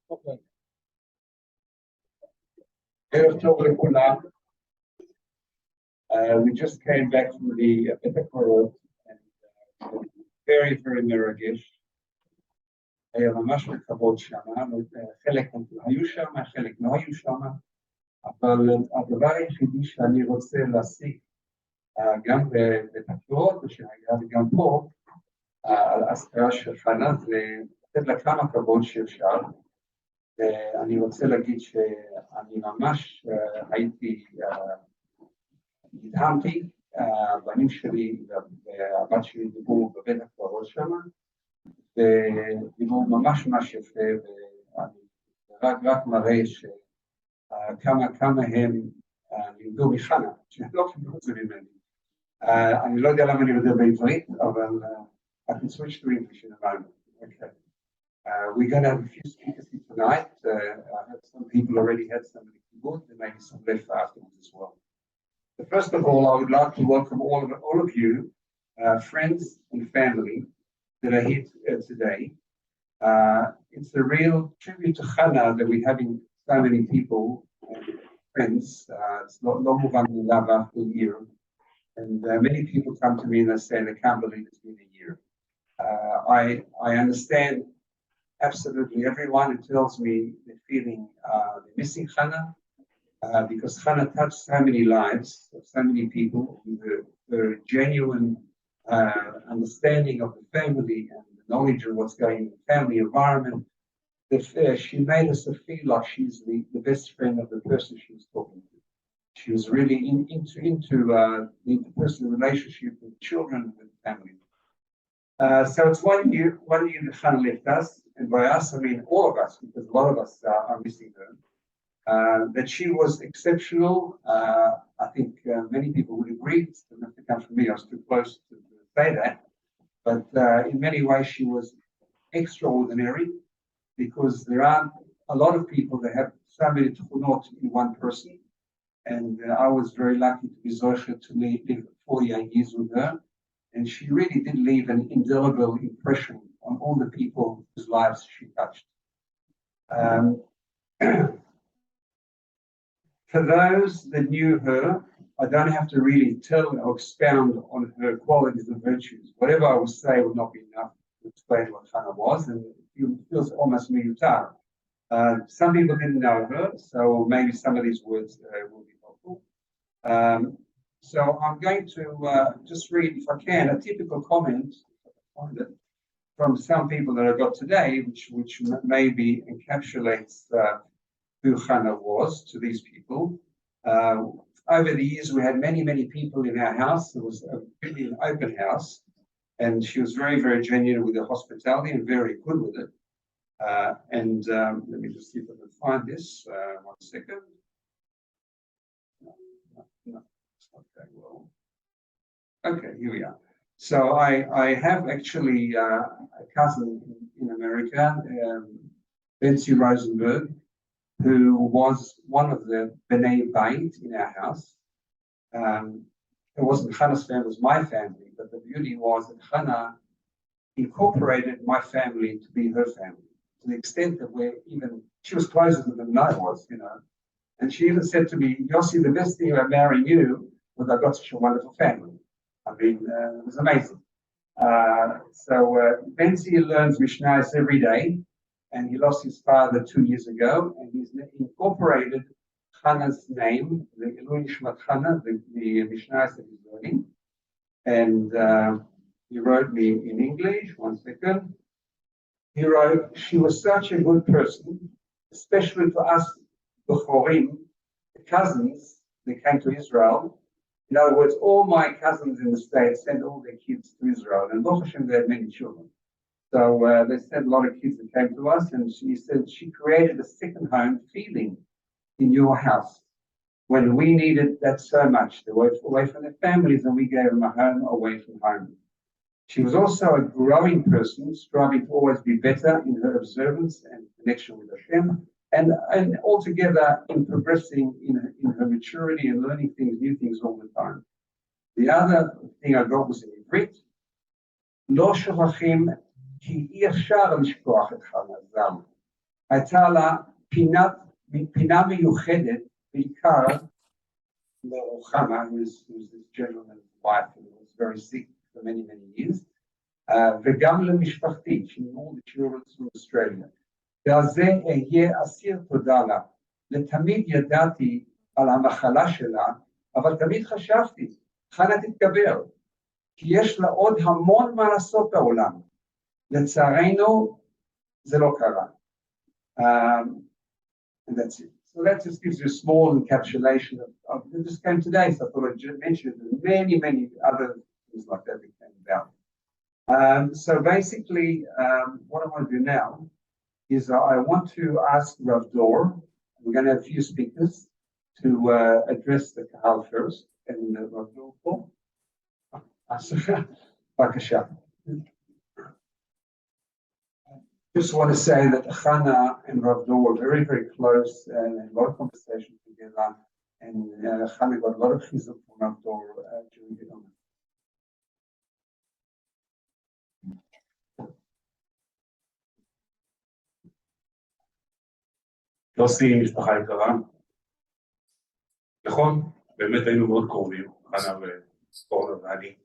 אוקיי. ערב טוב לכולם. We just came back from the Epicurus and very מרגש. היה ממש מכבוד שם, חלק היו שם, חלק לא היו שם, אבל הדבר היחידי שאני רוצה להשיג גם בתקורות שהיה וגם פה, על ההזכרה של חנה, זה לתת לה כמה כבוד שאפשר. ואני רוצה להגיד שאני ממש הייתי, נדהמתי, הבנים שלי והבת שלי דיברו בבית הקברות שם, ודיברו ממש יפה, ואני רק מראה כמה הם לימדו מחנה, שהם לא קיבלו את זה ממני. אני לא יודע למה אני יודע בעברית, אבל I can switch to English in a moment. Okay. We're going to have a few speakers here tonight. I heard some people already had somebody good. There may be some left afterwards as well. But first of all, I would like to welcome all of you, friends and family that are here today. It's a real tribute to Chana that we're having so many people and friends. It's not muvan love after a year. And many people come to me and they say they can't believe it's been a year. I understand absolutely everyone who tells me they're feeling they're missing Chana because Chana touched so many lives of so many people with her genuine understanding of the family and the knowledge of what's going on in the family environment. She made us feel like she's the best friend of the person she was talking to. She was really into the interpersonal relationship with children and with family. So it's 1 year that Chana left us, and by us I mean all of us, because a lot of us are missing her. That she was exceptional. I think many people would agree. It doesn't have to come from me. I was too close to say that. But in many ways, she was extraordinary because there aren't a lot of people that have so many tchunot in one person. And I was very lucky to be Zoche to live 4 years with her. And she really did leave an indelible impression on all the people whose lives she touched. For those that knew her, I don't have to really tell or expound on her qualities and virtues. Whatever I would say would not be enough to explain what Chana was, and it feels almost miyutar. Some people didn't know her, so maybe some of these words will be helpful. So I'm going to just read, if I can, a typical comment from some people that I got today, which maybe encapsulates who Chana was to these people. Over the years, we had many people in our house. It was a really open house, and she was very genuine with her hospitality and very good with it. Let me just see if I can find this. 1 second. No, it's not going well. Okay, here we are. So I have actually a cousin in America, Betsy Rosenberg, who was one of the B'nai Bait in our house. It wasn't Chana's family, it was my family, but the beauty was that Chana incorporated my family to be her family, to the extent that she was closer to them than I was, you know. And she even said to me, Yossi, the best thing about marrying you was I got such a wonderful family. I mean, it was amazing. So Betsy learns Mishnahs every day, and he lost his father 2 years ago, and he's incorporated Chana's name, the Eloi Nishmat Chana, the Mishnahs that he's learning. And he wrote me in English, 1 second. He wrote, she was such a good person, especially for us, the Chorim, the cousins that came to Israel. In other words, all my cousins in the States sent all their kids to Israel, and Baruch Hashem, they had many children. So they sent a lot of kids that came to us, and she said she created a second home feeling in your house when we needed that so much. They were away from their families, and we gave them a home away from home. She was also a growing person, striving to always be better in her observance and connection with Hashem, and altogether in progressing in her maturity and learning new things all the time. The other thing I got was in Ivrit. Lo shochachim כי אי אפשר לשכוח את חנה ז"ל. הייתה לה פינה מיוחדת, בעיקר לרוחמה, who was this gentleman's wife who was very sick for many years, וגם למשפחתי, she knew all the children from Australia. ועל זה אהיה אסיר תודה לה. לתמיד ידעתי על המחלה שלה, אבל תמיד חשבתי, חנה תתגבר, כי יש לה עוד המון מה לעשות בעולם. לצערנו, זה לא קרה. And that's it. So that just gives you a small encapsulation of this came today, so I thought I'd mention many other things like that we came about. So basically, what I want to do now is I want to ask Rav Dor, we're going to have a few speakers, to address the Kahal first, and Rav Dor, Bakasha. Just want to say that Chana and Rav Dor were very close and had a lot of conversation together, and Chana got a lot of chizuk from Rav Dor during the Yom. יוסי, משפחה יקרה, נכון, באמת היינו מאוד קרובים, חנה ואורנה ואני,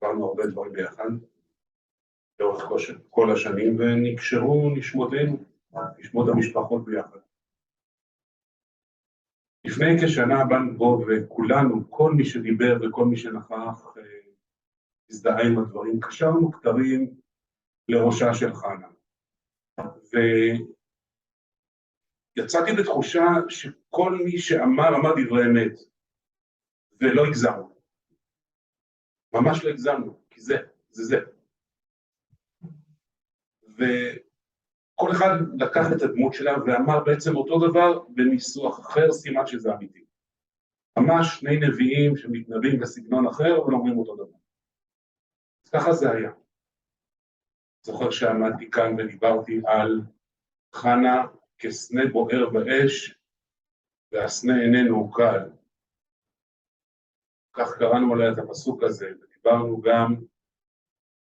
עברנו הרבה דברים ביחד, לאורך כל השנים, ונקשרו נשמותינו, נשמות המשפחות ביחד. לפני כשנה באנו בו וכולנו, כל מי שדיבר וכל מי שנכח, הזדהה עם הדברים, קשרנו כתרים לראשה של חנה. ויצאתי בתחושה שכל מי אמר דברי אמת, ולא הגזמנו. ממש לא הגזמנו, כי זה. וכל אחד לקח את הדמות שלה ואמר בעצם אותו דבר בניסוח אחר, סימן שזה אמיתי. ממש שני נביאים שמתנבאים בסגנון אחר, אבל אומרים אותו דבר. אז ככה זה היה. זוכר שעמדתי כאן ודיברתי על חנה כסנה בוער באש, והסנה איננו קל. כך קראנו עליה את הפסוק הזה, ודיברנו גם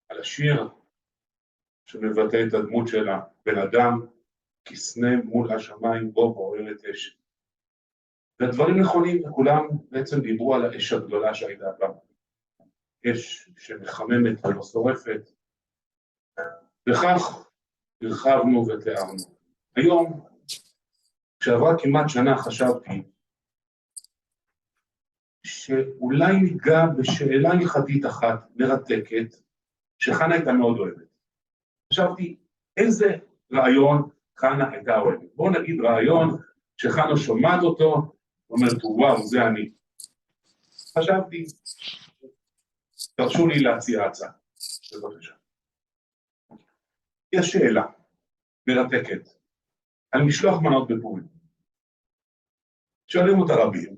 על השיר שמבטא את הדמות שלה, בן אדם כסנה מול השמיים בו בוערת אש. והדברים נכונים, וכולם בעצם דיברו על האש הגדולה שהייתה פעם. אש שמחממת ולא שורפת, וכך הרחבנו ותיארנו. היום, כשעברה כמעט שנה, חשבתי שאולי ניגע בשאלה הלכתית אחת מרתקת, שחנה הייתה מאוד אוהבת. חשבתי, איזה רעיון חנה הייתה אוהבת? בואו נגיד רעיון שחנה שומעת אותו, אומרת, וואו, זה אני. חשבתי, תרשו לי להציע הצעה, בבקשה. יש שאלה מרתקת על משלוח מנות בפורים. שואלים אותה רבים,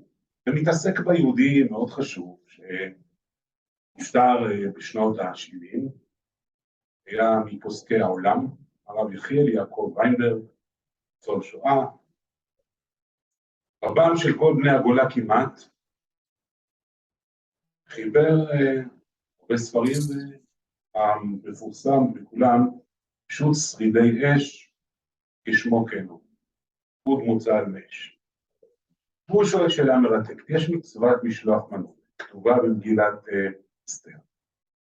ומתעסק ביהודי מאוד חשוב, שנפטר בשנות ה-70, היה מפוסקי העולם, הרב יחיאל יעקב ויינברג, ניצול שואה, רבם של כל בני הגולה כמעט, חיבר הרבה ספרים, המפורסם בכולם, פשוט שרידי אש, כשמו כן הוא, הוא מוצא על מאש. והוא שואל שאלה מרתקת, יש מצוות משלוח מנות, כתובה במגילת אסתר.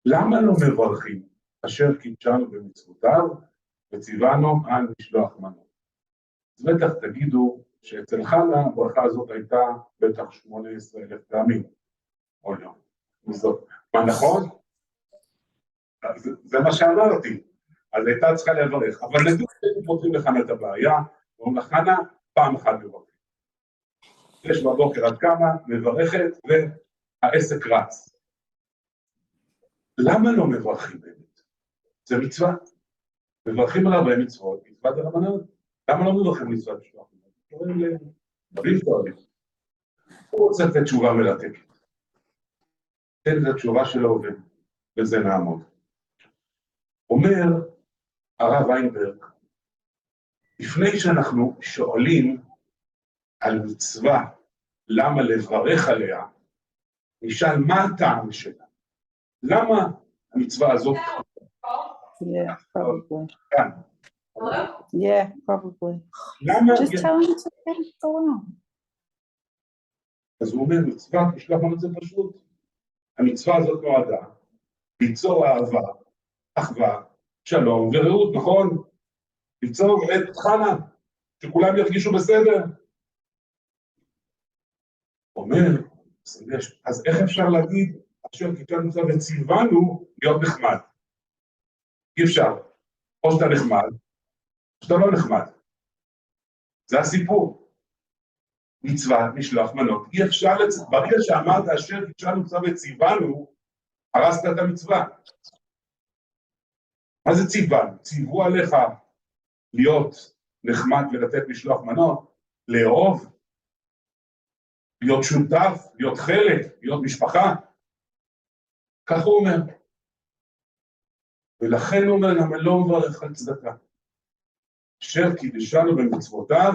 למה לא מברכים אשר קידשנו במצוותיו וציוונו על משלוח מנות? אז בטח תגידו שאצל חנה הברכה הזאת הייתה בטח 18,000 פעמים, או לא. מה נכון? זה מה שאמרתי. אז הייתה צריכה לברך, אבל נגיד שאתם פותרים לחנה את הבעיה, ואומרים לחנה, פעם אחת מברכת. יש בבוקר עד כמה, מברכת, והעסק רץ. למה לא מברכים באמת? זה מצווה. מברכים על הרבה מצוות, מצווה דרבנן. למה לא מברכים מצוות משלוח? קוראים לרבים טובים. הוא רוצה לתת תשובה מרתקת. תן את התשובה שלו וזה נעמוד. אומר הרב ויינברג, לפני שאנחנו שואלים על מצווה, למה לברך עליה, נשאל מה הטעם שלה. למה המצווה הזאת? Yeah, probably. כאן. Yeah, probably. למה? Just tell him to let it go on. אז הוא אומר, מצוות משלוח מנות זה פשוט. המצווה הזאת נועדה ליצור אהבה, אחווה, שלום ורעות, נכון? ליצור את חנה, שכולם ירגישו בסדר. אומר, אז איך אפשר להגיד, אשר כיתנו נמצא וציוונו להיות נחמד? אי אפשר. או שאתה נחמד, או שאתה לא נחמד. זה הסיפור. מצוות משלוח מנות. אי אפשר ברגע שאמרת אשר כיתנו נמצא וציוונו, הרסת את המצווה. מה זה ציוונו? ציוו עליך להיות נחמד ולתת משלוח מנות, לאהוב, להיות שותף, להיות חלק, להיות משפחה. כך הוא אומר. ולכן הוא אומר, למה לא מברך על צדקה? אשר קידשנו במצוותיו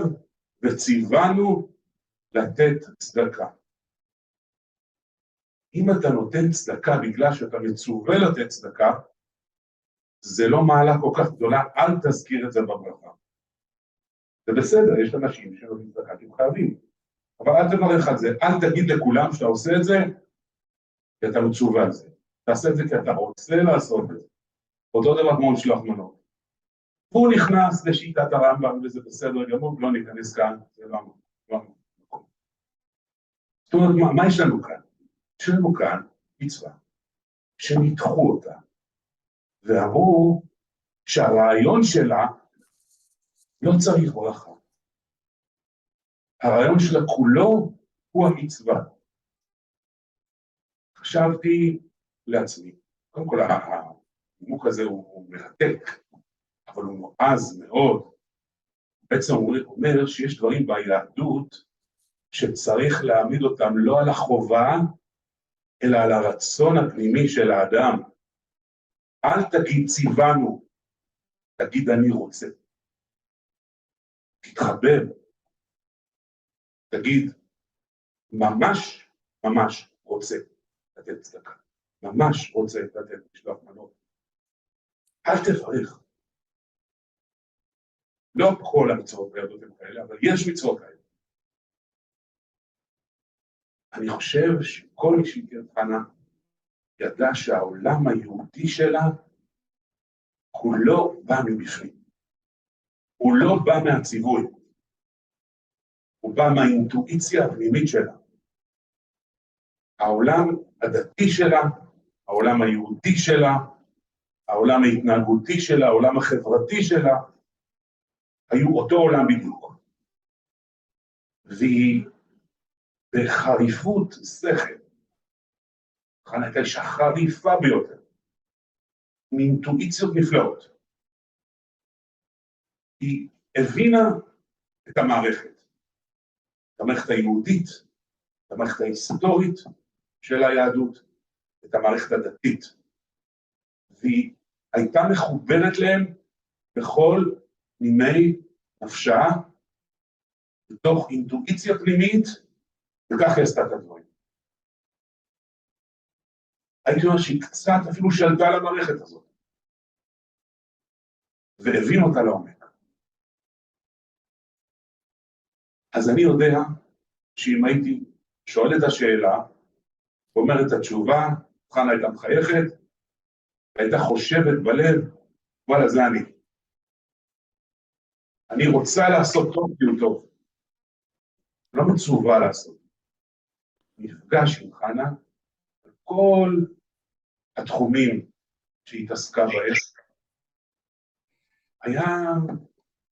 וציוונו לתת צדקה. אם אתה נותן צדקה בגלל שאתה מצווה לתת צדקה, זה לא מעלה כל כך גדולה, אל תזכיר את זה בברכה. זה בסדר, יש אנשים שנותנים צדקה כי הם חייבים. אבל אל תברך על זה, אל תגיד לכולם שאתה עושה את זה, כי אתה מצווה על זה. תעשה את זה כי אתה רוצה לעשות את זה. אותו דבר כמו משלוח מנות. הוא נכנס לשיטת הרמב"ם, וזה בסדר גמור, לא ניכנס כאן, זה לא מקום. זאת אומרת, מה יש לנו כאן? יש לנו כאן מצווה, שניתחו אותה, ואמרו שהרעיון שלה לא צריך ברכה. הרעיון שלה כולו הוא המצווה. חשבתי לעצמי, קודם כל הנימוק הזה הוא מרתק, אבל הוא נועז מאוד. בעצם הוא אומר שיש דברים ביהדות שצריך להעמיד אותם לא על החובה, אלא על הרצון הפנימי של האדם. אל תגיד ציוונו, תגיד אני רוצה. תתחבר. תגיד, ממש, ממש רוצה לתת צדקה. ממש רוצה לתת משלוח מנות. אל תברך. לא כל המצוות ביהדות הן כאלה, אבל יש מצוות כאלה. אני חושב שכל מי שהכיר את חנה ידע שהעולם היהודי שלה הוא לא בא מבפנים. הוא לא בא מהציווי. הוא בא מהאינטואיציה הפנימית שלה. העולם הדתי שלה, העולם היהודי שלה, העולם ההתנהגותי שלה, העולם החברתי שלה, היו אותו עולם בדיוק. והיא בחריפות שכל, חנה הייתה אישה חריפה ביותר, מאינטואיציות נפלאות. היא הבינה את המערכת. את המערכת היהודית, את המערכת ההיסטורית של היהדות, את המערכת הדתית. והיא הייתה מחוברת להם בכל נימי נפשה, בתוך אינטואיציה פנימית, וכך היא עשתה את הדברים. הייתי אומר שהיא קצת אפילו שלטה על המערכת הזאת, והבין אותה לעומק. אז אני יודע שאם הייתי שואל את השאלה, ואומר את התשובה, חנה הייתה מחייכת, והייתה חושבת בלב, וואלה זה אני רוצה לעשות טוב כי הוא טוב. לא מצווה לעשות. נפגש עם חנה, על כל התחומים שהיא התעסקה בהם, היה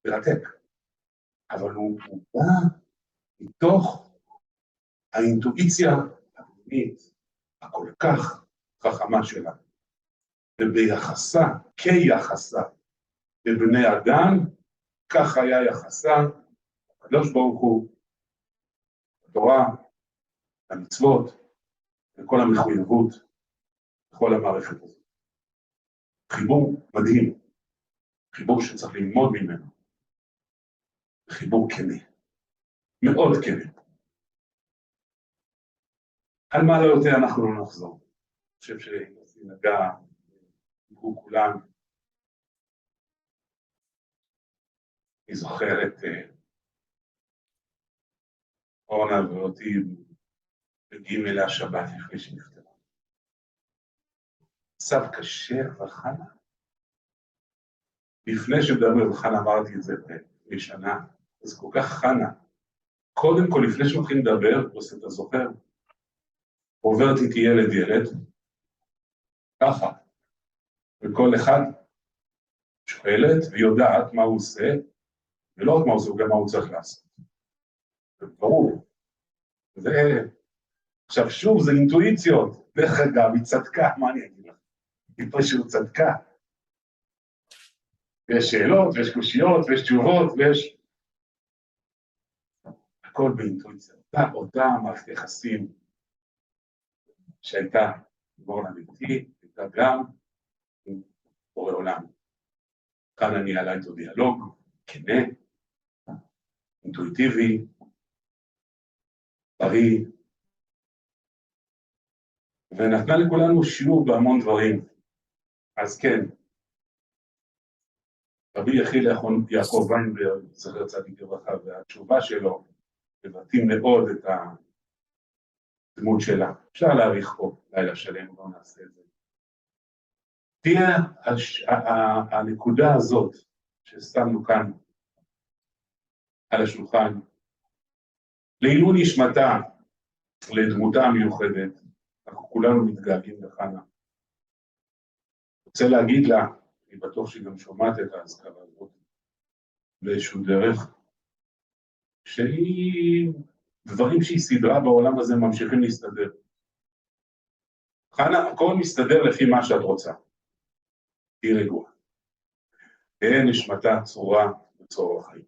מרתק, אבל הוא בא מתוך האינטואיציה הפנימית, הכל כך חכמה שלה, וביחסה, כיחסה, לבני אדם, כך היה יחסה, הקדוש ברוך הוא, התורה, המצוות, וכל המחויבות, וכל המערכת הזאת. חיבור מדהים, חיבור שצריך ללמוד ממנו, חיבור כנה, מאוד כנה. על מה לא יותר אנחנו לא נחזור. אני חושב שנגע, דיברו כולם, אני זוכר את אורנה ואותי בגימל השבת לפני שנפטרה. מצב קשה וחנה. לפני שדבר עם חנה אמרתי את זה לפני שנה, אז כל כך חנה. קודם כל, לפני שמתחילים לדבר, עושה את הזוכר, עוברת איתי ילד, ככה, וכל אחד שואלת ויודעת מה הוא עושה, ולא רק מה הוא עושה, גם מה הוא צריך לעשות. זה ברור. עכשיו שוב, זה אינטואיציות. דרך אגב, היא צדקה, מה אני אגיד לך? היא פשוט צדקה. ויש שאלות, ויש קושיות, ויש תשובות, ויש... הכל באינטואיציה. אותה מערכת יחסים שהייתה בורנה ביתי, הייתה גם עם בורא עולם. כאן אני עלה איתו דיאלוג, כנה, אינטואיטיבי, בריא, ונתנה לכולנו שיעור בהמון דברים. אז כן, רבי יחיאל יעקב ויינברג, זכר צדיק לברכה, והתשובה שלו מבטאים מאוד את הדמות שלה. אפשר להאריך פה לילה שלם, לא נעשה את זה. תהיה הנקודה הזאת ששמנו כאן על השולחן, לעילוי נשמתה, לדמותה המיוחדת, אנחנו כולנו מתגעגעים לחנה. רוצה להגיד לה, אני בטוח שהיא גם שומעת את ההזכרה הזאת, באיזשהו דרך, שהיא, דברים שהיא סדרה בעולם הזה ממשיכים להסתדר. חנה, הכל מסתדר לפי מה שאת רוצה. תהי רגועה. תהיה נשמתה צרורה בצרור החיים.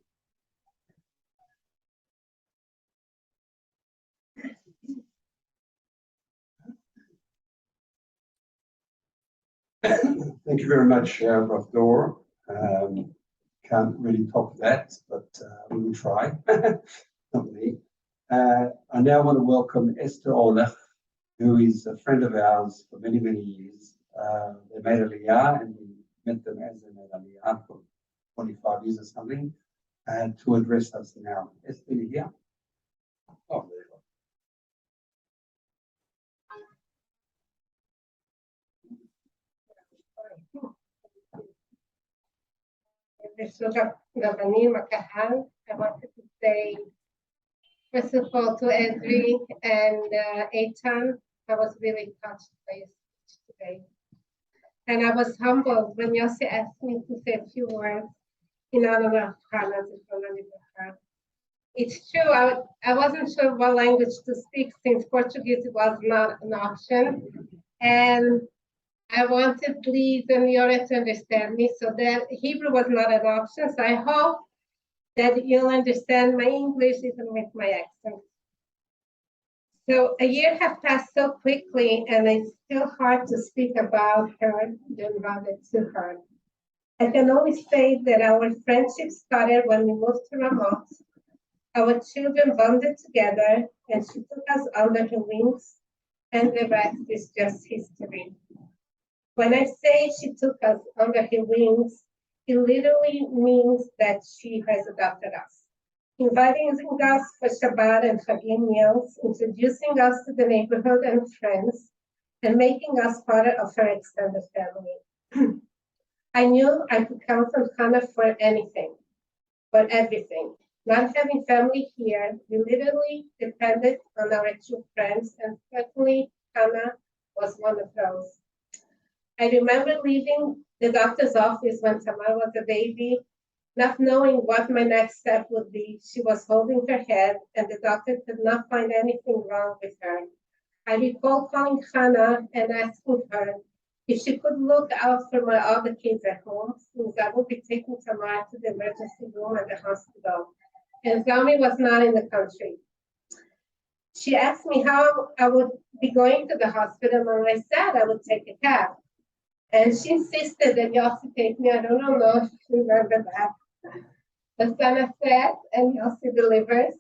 Thank you very much, Rav Dor. Can't really top that, but we will try. Not me. I now want to welcome Esther Olech, who is a friend of ours for many, many years. They made Aliyah, and we met them as they made Aliyah for 25 years or something, to address us now. Esther, you here? Oh, there you go. I wanted to say, first of all, to Edri and Eitan, I was really touched by your speech today. And I was humbled when Yossi asked me to say a few words in honor of Chana Lerba. It's true, I wasn't sure what language to speak since Portuguese was not an option. And I wanted Liz and Yora to understand me, so that Hebrew was not an option. So I hope that you'll understand my English even with my accent. So a year has passed so quickly, and it's still hard to speak about her than rather to her. I can only say that our friendship started when we moved to Ramot. Our children bonded together, and she took us under her wings, and the rest is just history. When I say she took us under her wings, it literally means that she has adopted us, inviting us for Shabbat and Chagim meals, introducing us to the neighborhood and friends, and making us part of her extended family. I knew I could count on Hannah for anything, for everything. Not having family here, we literally depended on our true friends, and certainly Hannah was one of those. I remember leaving the doctor's office when Tamar was a baby, not knowing what my next step would be. She was holding her head, and the doctor could not find anything wrong with her. I recall calling Hannah and asking her if she could look out for my other kids at home, since I would be taking Tamar to the emergency room at the hospital, and Zami was not in the country. She asked me how I would be going to the hospital, and I said I would take a cab. And she insisted that Yossi take me. I don't know if you remember that. The Sana said, and Yossi delivers.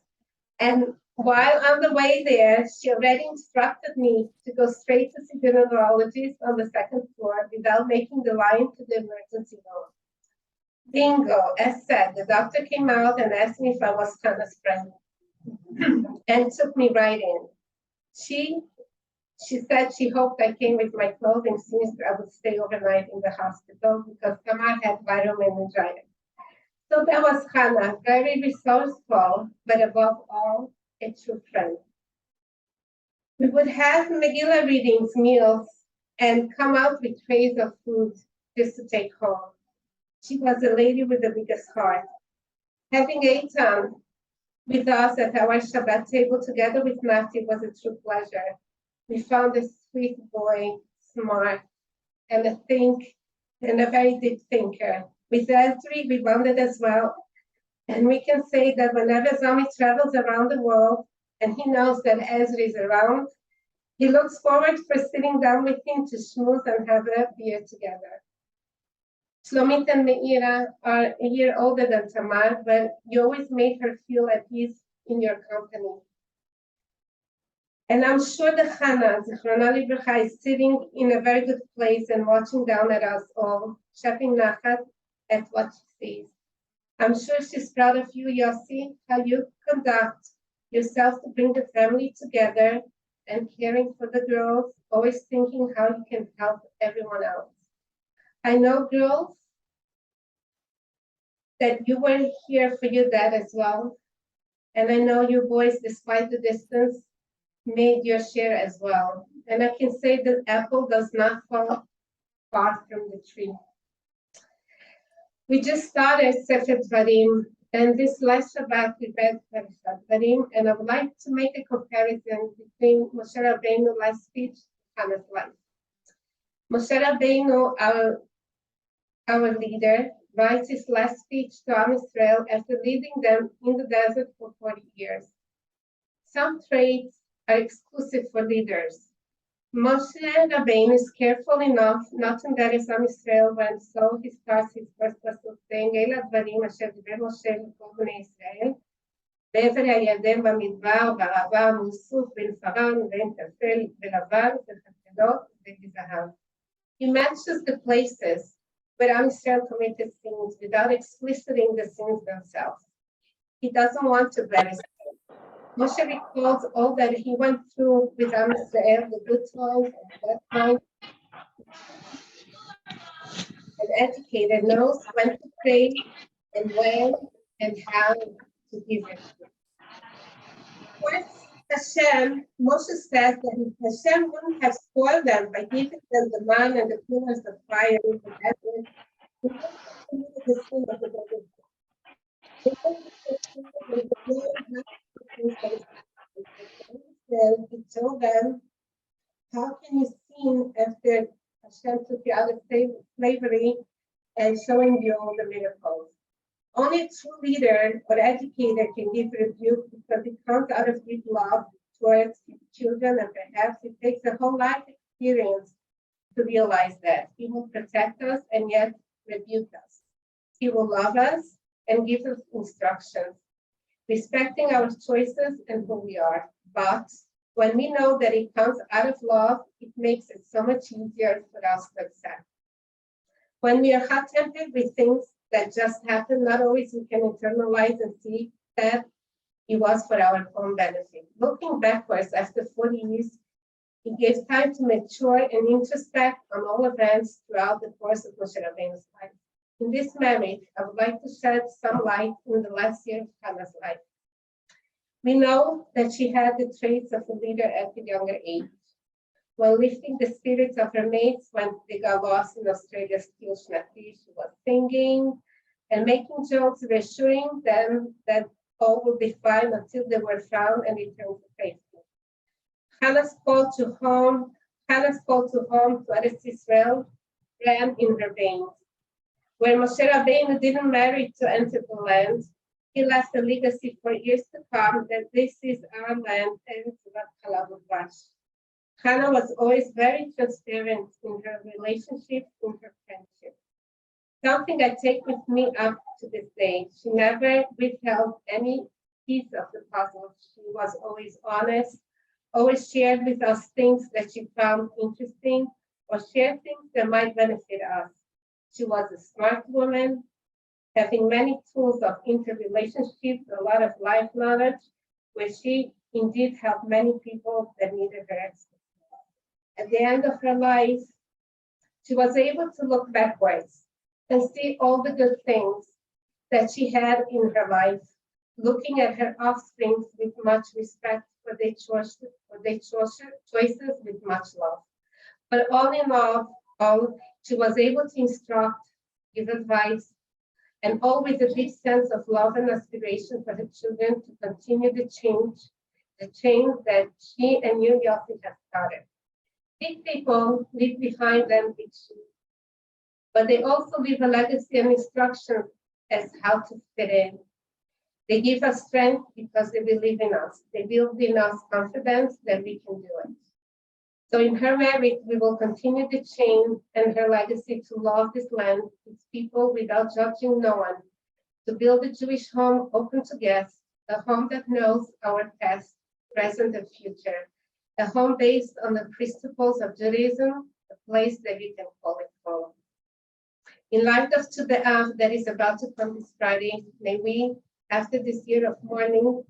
And while on the way there, she already instructed me to go straight to see the neurologist on the second floor without making the line to the emergency room. Bingo, as said, the doctor came out and asked me if I was Chana's friend and took me right in. She said she hoped I came with my clothing since I would stay overnight in the hospital because Tamar had viral meningitis. So that was Chana, very resourceful, but above all, a true friend. We would have Megillah readings, meals, and come out with trays of food just to take home. She was a lady with the biggest heart. Having Eitan with us at our Shabbat table together with Nati was a true pleasure. We found a sweet boy, smart, and a very deep thinker. With Ezri, we bonded as well. And we can say that whenever Zami travels around the world and he knows that Ezri is around, he looks forward for sitting down with him to schmooze and have a beer together. Shlomit and Meira are a year older than Tamar, but you always made her feel at ease in your company. And I'm sure the Chana, Zichrona Libracha, is sitting in a very good place and watching down at us all, sheffing nachat at what she sees. I'm sure she's proud of you, Yossi, how you conduct yourself to bring the family together and caring for the girls, always thinking how you can help everyone else. I know, girls, that you were here for your dad as well. And I know you boys, despite the distance, made your share as well. And I can say that apple does not fall far from the tree. We just started Sefer Dvarim, and this last Shabbat we read Parashat Dvarim, and I would like to make a comparison between Moshe Rabbeinu's last speech and Hannah's life. Moshe Rabbeinu, our leader, writes his last speech to Am Yisrael after leading them in the desert for 40 years. Some traits are exclusive for leaders. Moshe Rabbeinu is careful enough not to embarrass Am Yisrael when so he starts his first pasuk saying, Eila dvarim asher diber Moshe l'kol bnei Yisrael, בעבר הירדן במדבר, בערבה, מוסוף, בין פארן, בין תפל, בלבן, וחצלות, ובזהב. He mentions the places where Am Yisrael committed sins without explicitly the sins themselves. He doesn't want to embarrass them. Moshe recalls all that he went through with Am Yisrael, the good times and bad times. An educator knows when to pray and when and how to give it. Once Hashem, Moshe says that Hashem wouldn't have spoiled them by giving them the man and the pillars of fire in the desert. He would have committed the sin of the desert. He told them, how can you sin after Hashem took you out of slavery and showing you all the miracles? Only a true leader or educator can give rebuke because it comes out of deep love towards his children, and perhaps it takes a whole life experience to realize that. He will protect us and yet rebuke us. He will love us and give us instructions, respecting our choices and who we are. But when we know that it comes out of love, it makes it so much easier for us to accept. When we are hot-tempered with things that just happen, not always we can internalize and see that it was for our own benefit. Looking backwards after 40 years, it gives time to mature and introspect on all events throughout the course of Moshe Rabbeinu's life. In this marriage, I would like to shed some light in the last year of Hannah's life. We know that she had the traits of a leader at a younger age. While lifting the spirits of her mates when they got lost in Australia's Til Shnati, she was singing and making jokes, reassuring them that all would be fine until they were found and returned to safety. Hannah's call to home to Eretz Israel ran in her veins. Where Moshe Rabbeinu didn't marry to enter the land, he left a legacy for years to come that this is our land and Chalav U'Dvash. Hannah was always very transparent in her relationships, in her friendship. Something I take with me up to this day. She never withheld any piece of the puzzle. She was always honest, always shared with us things that she found interesting or shared things that might benefit us. She was a smart woman, having many tools of interrelationships, a lot of life knowledge, where she indeed helped many people that needed her expertise. At the end of her life, she was able to look backwards and see all the good things that she had in her life, looking at her offspring with much respect for their choices with much love. But all in all, she was able to instruct, give advice, and all with a deep sense of love and aspiration for her children to continue the change that she and you, Yossi, have started. These people leave behind them big shoes, but they also leave a legacy and instruction as how to fit in. They give us strength because they believe in us. They build in us confidence that we can do it. So in her merit, we will continue the chain and her legacy to love this land, its people, without judging no one, to build a Jewish home open to guests, a home that knows our past, present, and future, a home based on the principles of Judaism, a place that we can call it home. In light of to the Av that is about to come this Friday, may we, after this year of mourning,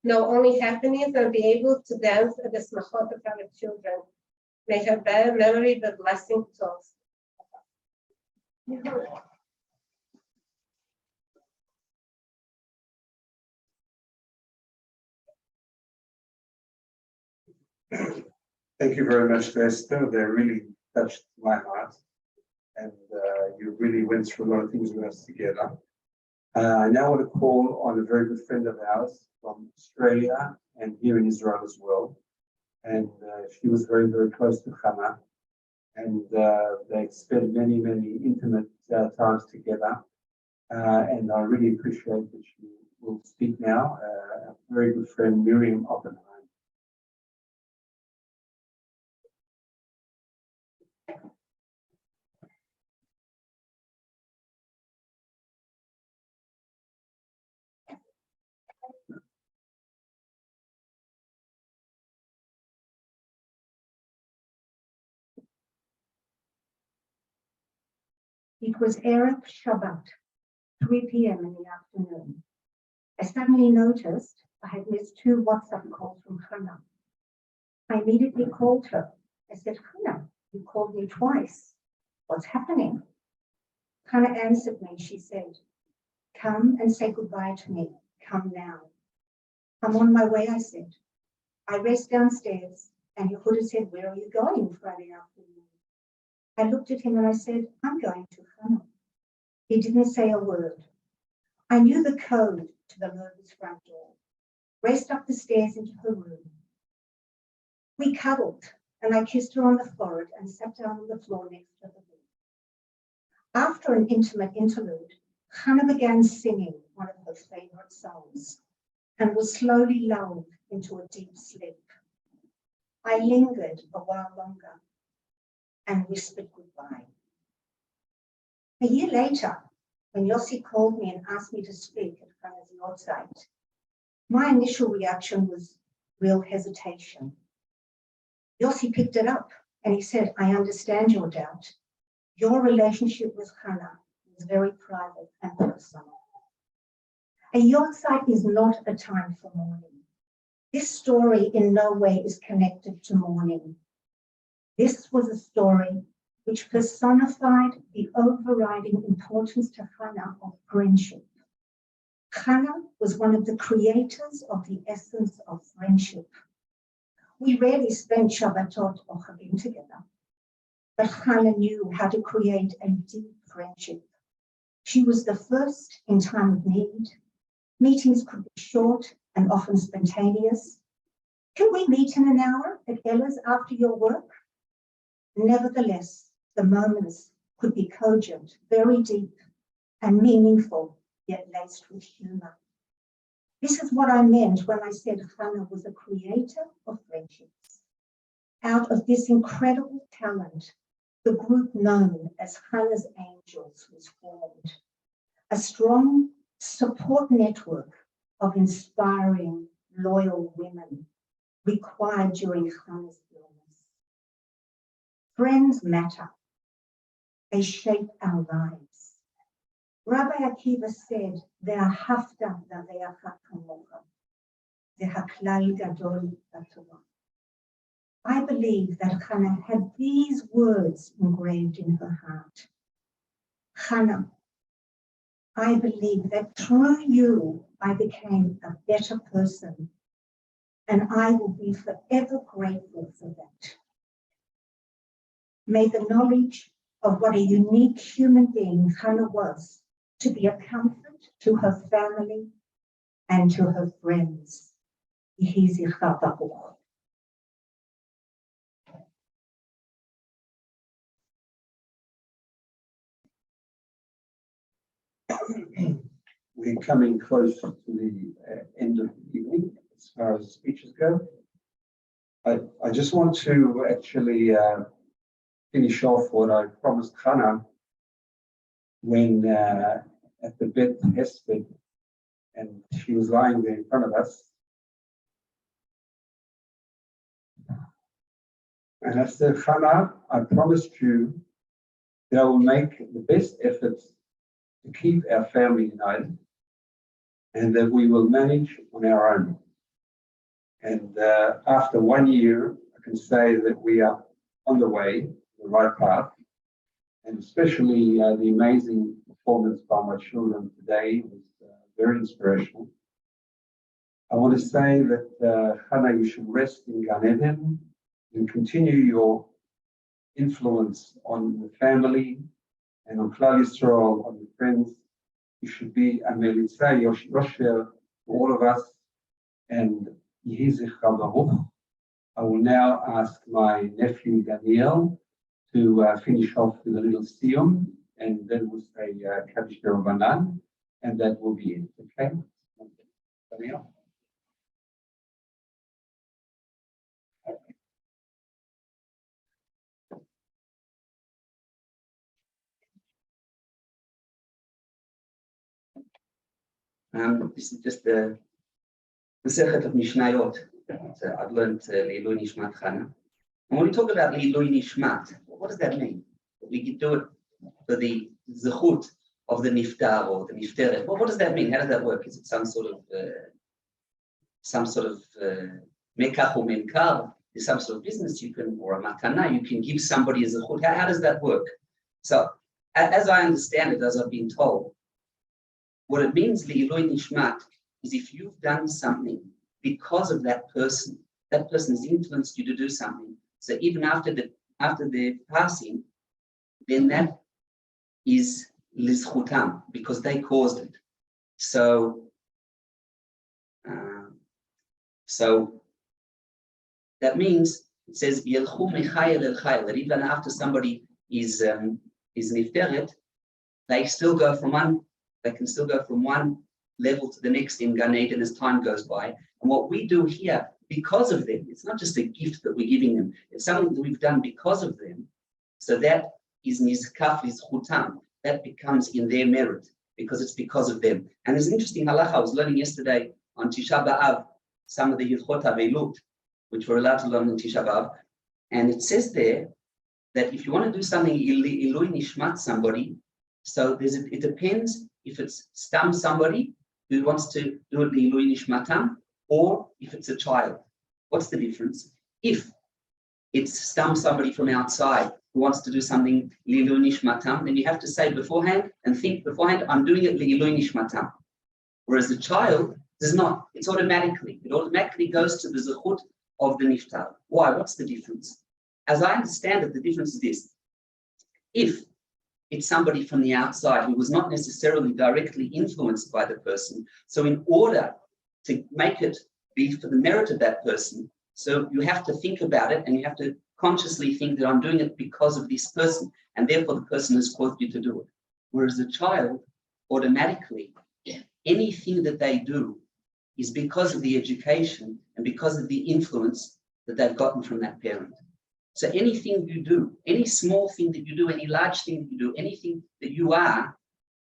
know only happiness and be able to dance at the smachot of our children. May her bear memory be a blessing to us. Thank you very much, Esther. They really touched my heart, and you really went through a lot of things with us together. I now want to call on a very good friend of ours from Australia and here in Israel as well. And she was very, very close to Chana. And they spent many, many intimate times together. And I really appreciate that she will speak now. A very good friend, Miriam Oppenheim. It was Erev Shabbat, 3 p.m. in the afternoon. I suddenly noticed I had missed 2 WhatsApp calls from Chana. I immediately called her. I said, Chana, you called me twice. What's happening? Chana answered me. She said, come and say goodbye to me. Come now. I'm on my way, I said. I raced downstairs and Yehuda said, where are you going Friday afternoon? I looked at him and I said, I'm going to Chana. He didn't say a word. I knew the code to the Lerba's front door, raced up the stairs into her room. We cuddled and I kissed her on the forehead and sat down on the floor next to the bed. After an intimate interlude, Chana began singing one of her favorite songs and was slowly lulled into a deep sleep. I lingered a while longer and whispered goodbye. A year later, when Yossi called me and asked me to speak at Chana's Yarzeit, my initial reaction was real hesitation. Yossi picked it up and he said, I understand your doubt. Your relationship with Chana is very private and personal. A Yarzeit is not a time for mourning. This story in no way is connected to mourning. This was a story which personified the overriding importance to Chana of friendship. Chana was one of the creators of the essence of friendship. We rarely spent Shabbatot or Chagim together, but Chana knew how to create a deep friendship. She was the first in time of need. Meetings could be short and often spontaneous. Can we meet in an hour at Ella's after your work? Nevertheless, the moments could be cogent, very deep, and meaningful, yet laced with humor. This is what I meant when I said Chana was a creator of friendships. Out of this incredible talent, the group known as Chana's Angels was formed, a strong support network of inspiring, loyal women required during Chana's illness. Friends matter. They shape our lives. Rabbi Akiva said, "Ve'ahavta le'reacha kamocha, ve'haklal gadol b'Torah." I believe that Chana had these words engraved in her heart. Chana, I believe that through you, I became a better person, and I will be forever grateful for that. May the knowledge of what a unique human being Chana was to be a comfort to her family and to her friends. Yehi zichra baruch. We're coming close to the end of the evening as far as speeches go. I just want to actually finish off what I promised Chana when at the Beit Hesped, and she was lying there in front of us. And I said, Chana, I promised you that I will make the best efforts to keep our family united and that we will manage on our own. And after 1 year, I can say that we are on the way, the right path, and especially the amazing performance by my children today was very inspirational. I want to say that, Chana, you should rest in Gan Eden and continue your influence on the family and on Klal Yisrael, on your friends. You should be a Melitza Yosher for all of us, and Yehi zichra baruch. I will now ask my nephew Daniel to finish off with a little siyum, and then we'll say Kaddish Rabbanan, and that will be it. Okay, Daniel. This is just the Masechet of Mishnayot. I've learned Leilui Nishmat Chana. And when we talk about Leilui Nishmat, what does that mean? We do it for the zechut of the niftar or the nifteret. Well, what does that mean? How does that work? Is it some sort of mekach or menkar? Is some sort of business you can, or a matana, you can give somebody a zechut? How does that work? So, as I understand it, as I've been told, what it means, Leilui Nishmat, is if you've done something because of that person has influenced you to do something. So even after the passing, then that is lizchutam, because they caused it. So that means it says yelchu mechayel el chayel, that even after somebody is nifteret, they still go from one. They can still go from one level to the next in Gan Eden as time goes by. And what we do here, because of them, it's not just a gift that we're giving them, it's something that we've done because of them. So that is nizkaf lizchutam. That becomes in their merit, because it's because of them. And there's an interesting halacha I was learning yesterday on Tisha B'Av, some of the Hilchot HaVeilut, which we're allowed to learn on Tisha B'Av. And it says there that if you want to do something Ilui Nishmat somebody, so it depends if it's stam somebody who wants to do it Ilui Nishmatam, or if it's a child. What's the difference? If it's stam somebody from outside who wants to do something Ilui Nishmatam, then you have to say beforehand and think beforehand, I'm doing it Ilui Nishmatam. Whereas a child does not, it automatically goes to the zechut of the niftar. Why? What's the difference? As I understand it, the difference is this. If it's somebody from the outside who was not necessarily directly influenced by the person, so in order to make it be for the merit of that person, so you have to think about it and you have to consciously think that I'm doing it because of this person, and therefore the person has caused you to do it. Whereas a child, automatically, anything that they do is because of the education and because of the influence that they've gotten from that parent. So anything you do, any small thing that you do, any large thing that you do, anything that you are,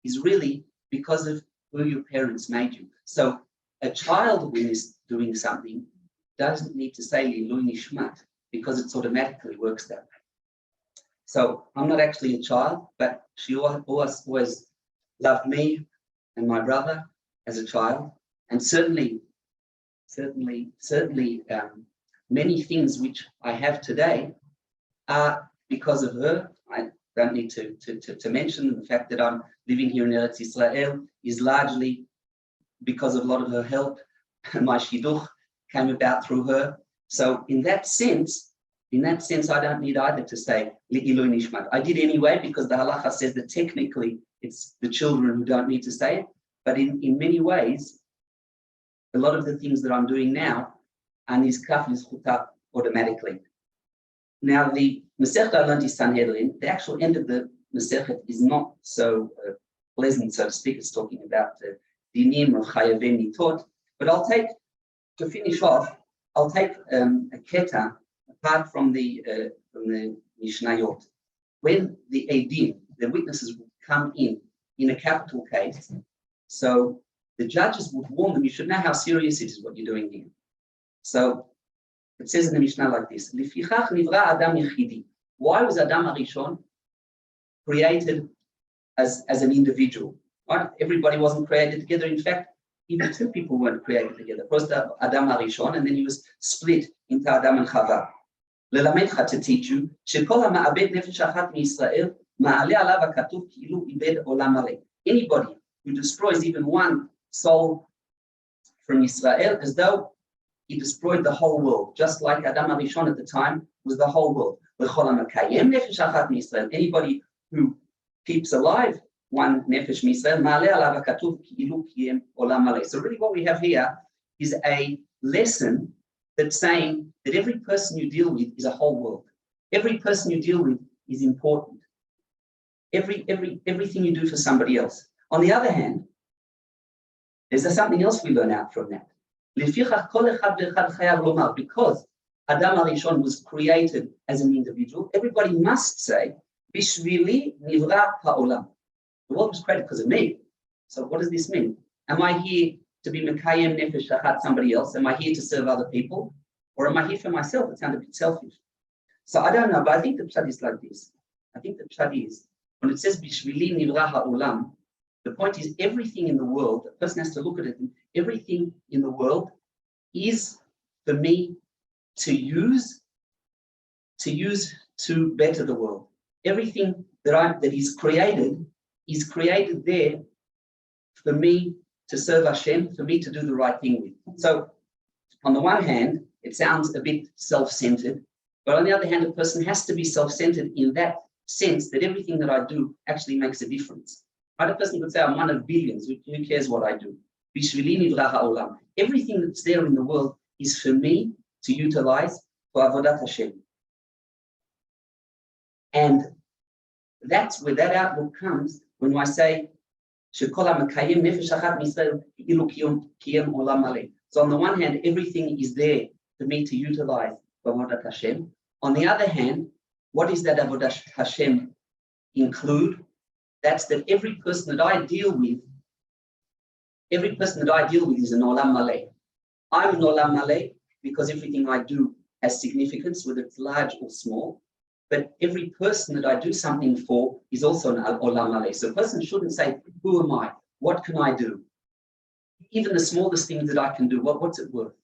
is really because of who your parents made you. So a child when is doing something doesn't need to say Ilui Nishmat, because it automatically works that way. So I'm not actually a child, but she always loved me and my brother as a child, and certainly many things which I have today are because of her. I don't need to mention the fact that I'm living here in Eretz Israel is largely because of a lot of her help. My shidduch came about through her. So in that sense, I don't need either to say Le'ilui Nishmat. I did anyway because the halacha says that technically it's the children who don't need to say it. But in many ways, a lot of the things that I'm doing now are nizkaf lizchuta automatically. Now the Masechet I learned is Sanhedrin. The actual end of the Masechet is not so pleasant, so to speak. It's talking about dinim of chayavim mitot. But I'll take, to finish off, I'll take a keta apart from the Mishnayot. When the edim, the witnesses, would come in a capital case, so the judges would warn them, you should know how serious it is what you're doing here. So it says in the Mishnah like this: Lifichach nivra Adam Yechidi. Why was Adam Arishon created as an individual? Right? Everybody wasn't created together. In fact, even two people weren't created together. First Adam Arishon, and then he was split into Adam and Chava. Lelamedcha, to teach you, shekol ha'ma'abed nefesh achat miYisrael ma'aleh alav ha'katuv ki'ilu ibed olam maleh. Anybody who destroys even one soul from Israel, as though he destroyed the whole world, just like Adam Arishon at the time was the whole world. Anybody who keeps alive one nefesh Israel, so really what we have here is a lesson that's saying that every person you deal with is a whole world. Every person you deal with is important. Everything you do for somebody else. On the other hand, there's something else we learn out from that. Because Adam Arishon was created as an individual, everybody must say, Bishvili nivra ha'olam. The world was created because of me. So what does this mean? Am I here to be Mekayem Nefesh Shachat somebody else? Am I here to serve other people? Or am I here for myself? It sounds a bit selfish. So I don't know, but I think the pshat is like this. I think the pshat is, when it says Bishvili nivra ha'olam, the point is everything in the world, a person has to look at it, and everything in the world is for me to use to better the world. Everything that is created there for me to serve Hashem, for me to do the right thing with. So on the one hand, it sounds a bit self-centered, but on the other hand, a person has to be self-centered in that sense that everything that I do actually makes a difference. Right? A person could say, I'm one of billions, who cares what I do? Everything that's there in the world is for me to utilize for Avodat Hashem. And that's where that outlook comes when I say, so on the one hand, everything is there for me to utilize for Avodat Hashem. On the other hand, what is that Avodat Hashem include? That's that every person that I deal with is an Olam Maleh. I'm an Olam Maleh because everything I do has significance, whether it's large or small. But every person that I do something for is also an Olam Maleh. So a person shouldn't say, who am I? What can I do? Even the smallest things that I can do, what's it worth?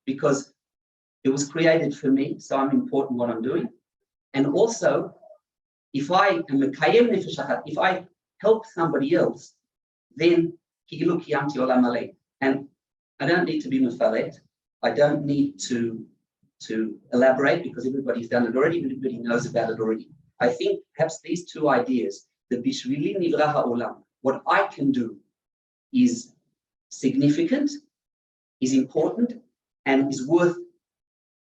Because it was created for me, so I'm important what I'm doing. And also, if I am a Kayem Nefesh Achat, if I help somebody else, then Ki'ilu Kiyamti Olam Maleh. And I don't need to be Mefaret. I don't need to elaborate because everybody's done it already, everybody knows about it already. I think perhaps these two ideas, the Bishvili Nivra Ha'olam, what I can do is significant, is important, and is worth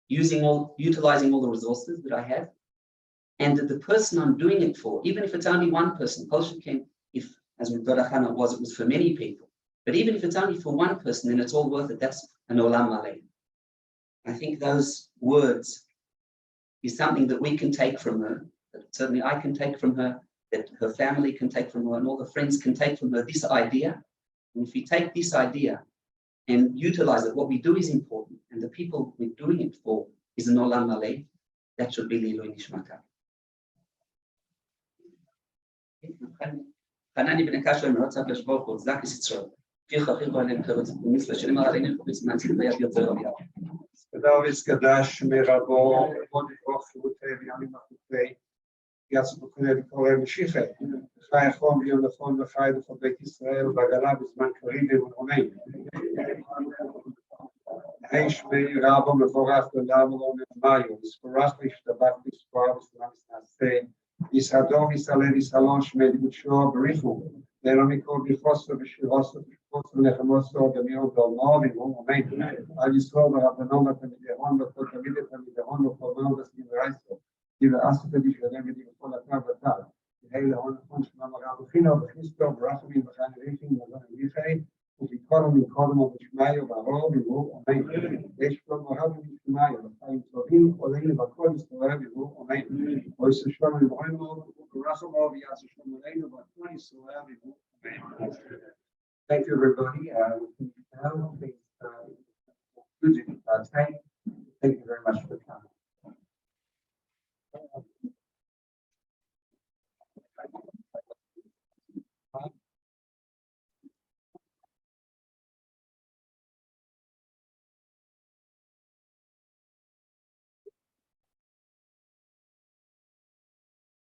utilizing all the resources that I have. And that the person I'm doing it for, even if it's only one person, if, as with Dodachana was, it was for many people. But even if it's only for one person, then it's all worth it. That's an Olam Maleh. I think those words is something that we can take from her, that certainly I can take from her, that her family can take from her, and all the friends can take from her, this idea. And if we take this idea and utilize it, what we do is important, and the people we're doing it for is an Olam Maleh, that should be Le'ilui Nishmata. חנני בן הקשר מרות צד לשבור חוץ, זק יסיצור. פיך הכי בועלים חרץ, ומצלה שנאמר עלינו חוץ מהנציג ביד יוצר רבייה. Davis Gadash Merabo, Bodikov, Yanim Akute, Yatsukune, Kore Mishiche, Chayachom, Yonafon, the Chai of Bet Israel, Bagala, Bisman Karide, Romain. Heish May Rabo, Mevorach, the Lamon, Mayo, Sporach, the Baptist, Sporach, Nase, Isador, Isalev, Isalon, Medibucho, Berichu, Neronico, Bifoso, Bishiroso, Nechamoso, the Mio Dolmov, Romain. I just told her the number to the Honda for the minute and the Honda for Meldas in the Rice. Give us the dish and everything for the Kavatar. The Hale on the Punch Mamma, the Histo, Brahmi, the Hanation, the Vihay, who be calling column of the Shmayo, Baro, the Wu, Omain. They from Mohammed Shmayo, I'm for him, or any of the colleagues to have you, Omain. Voice of Sherman, Boimo, Rasamo, Yashaman, but 20 so have you, Omain. Thank you, everybody. Now, please. Good time.